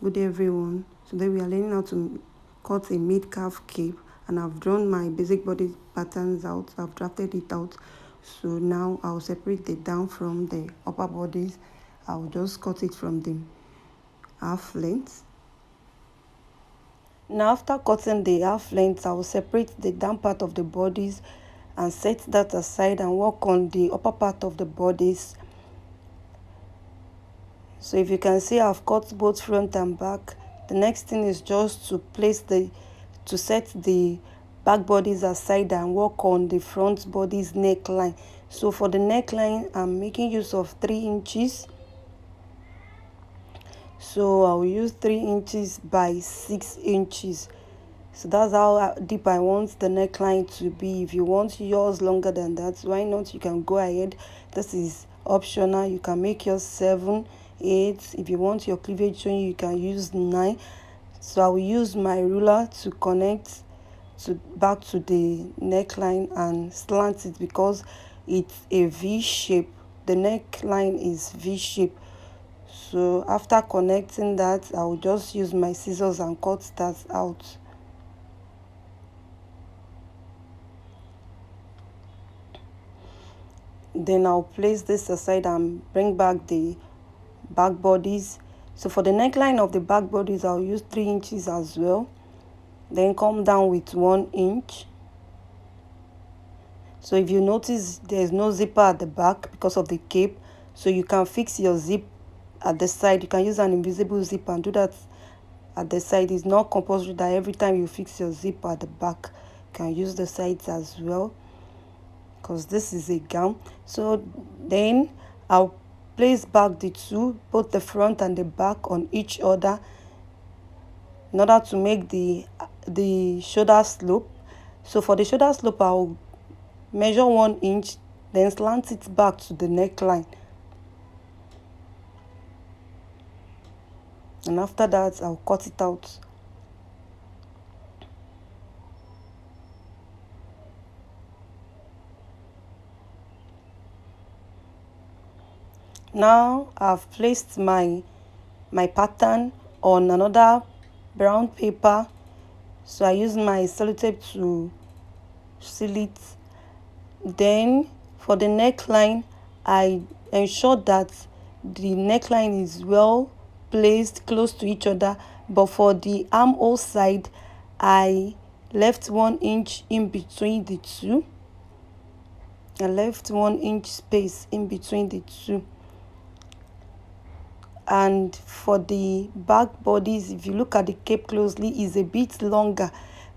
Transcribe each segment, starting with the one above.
Good day everyone. Today we are learning how to cut a mid-calf cape, and I've drawn my basic body patterns out. I've drafted it out. So now I'll separate the down from the upper bodies. I'll just cut it from the half length. Now after cutting the half length, I will separate the down part of the bodies and set that aside and work on the upper part of the bodies. So if you can see, I've cut both front and back. The next thing is just to set the back bodies aside and work on the front body's neckline. So for the neckline, I'm making use of 3 inches. So I'll use 3 inches by 6 inches. So that's how deep I want the neckline to be. If you want yours longer than that, why not? You can go ahead. This is optional. You can make yours 7, 8. If you want your cleavage showing, you can use 9. So I will use my ruler to connect back to the neckline and slant it because it's a V shape. The neckline is V shape. So after connecting that, I will just use my scissors and cut that out. Then I'll place this aside and bring back the back bodies. So for the neckline of the back bodies, I'll use 3 inches as well. Then come down with 1 inch. So if you notice, there's no zipper at the back because of the cape. So you can fix your zip at the side. You can use an invisible zip and do that at the side. It's not compulsory that every time you fix your zip at the back, you can use the sides as well, because this is a gown. So then I'll place back the two, both the front and the back, on each other in order to make the shoulder slope. So for the shoulder slope, I'll measure 1 inch, then slant it back to the neckline. And after that, I'll cut it out. Now I've placed my pattern on another brown paper. So I use my sellotape to seal it. Then for the neckline, I ensure that the neckline is well placed close to each other, but for the armhole side, I left 1 inch in between the two. I left 1 inch space in between the two. And for the back bodies, if you look at the cape closely, is a bit longer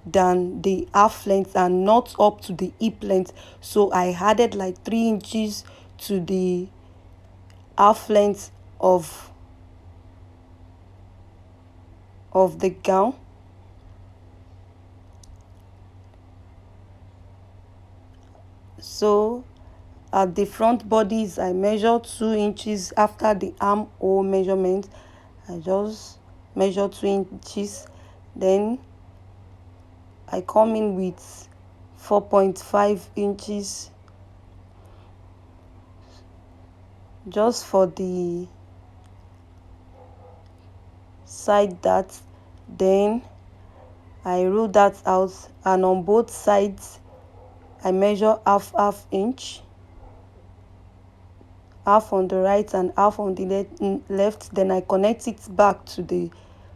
than the half length and not up to the hip length. So I added like 3 inches to the half length of the gown. So at the front bodies, I measure 2 inches. After the armhole measurement, I just measure 2 inches. Then I come in with 4.5 inches just for the side dart. Then I roll that out, and on both sides I measure half inch, half on the right and half on the left. Then I connect it back to the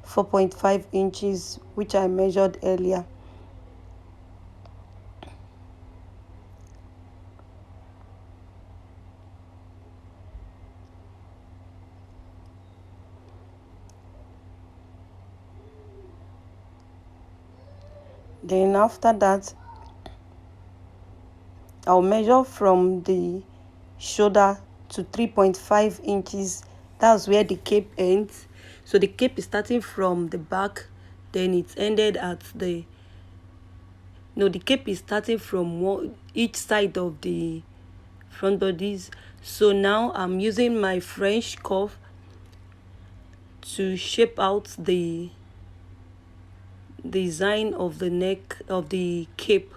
4.5 inches which I measured earlier. Then after that, I'll measure from the shoulder to 3.5 inches. That's where the cape ends. So the cape is starting from the back, then it's ended at the cape is starting from each side of the front bodies. So now I'm using my French curve to shape out the design of the neck of the cape.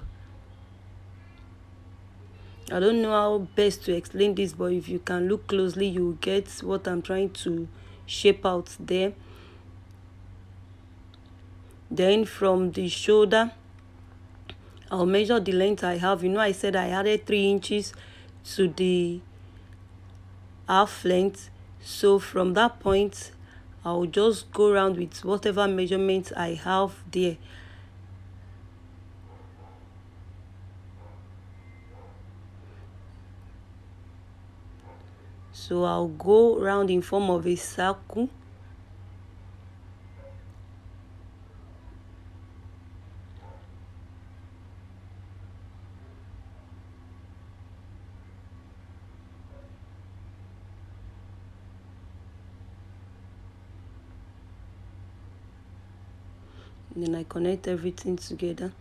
I don't know how best to explain this, but if you can look closely, you will get what I'm trying to shape out there. Then from the shoulder, I'll measure the length I have. I said I added 3 inches to the half length. So from that point, I'll just go around with whatever measurement I have there. So I'll go around in form of a circle. And then I connect everything together.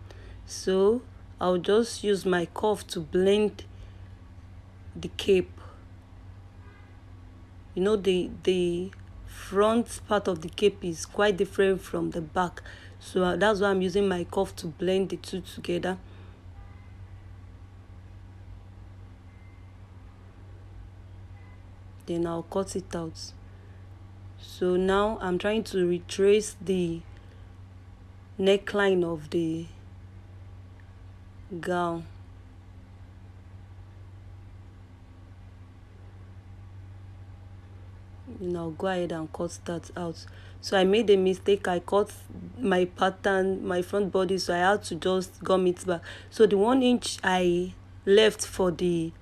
So I'll just use my cuff to blend the cape. The front part of the cape is quite different from the back, so that's why I'm using my cuff to blend the two together. Then I'll cut it out. So now I'm trying to retrace the neckline of the gown. I'll go ahead and cut that out. So I made a mistake. I cut my pattern, my front body, so I had to just gum it back. So the 1 inch I left for the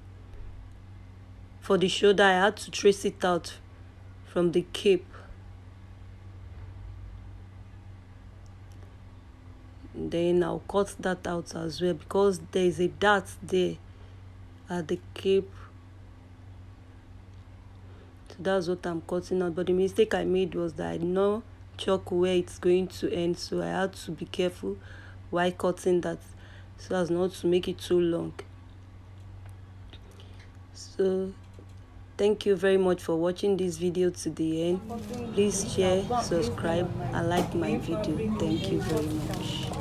shoulder, I had to trace it out from the cape. Then I'll cut that out as well, because there is a dart there at the cape. So that's what I'm cutting out. But the mistake I made was that I did not chalk where it's going to end, so I had to be careful while cutting that, so as not to make it too long. So thank you very much for watching this video to the end. Please share, subscribe, and like my video. Thank you very much.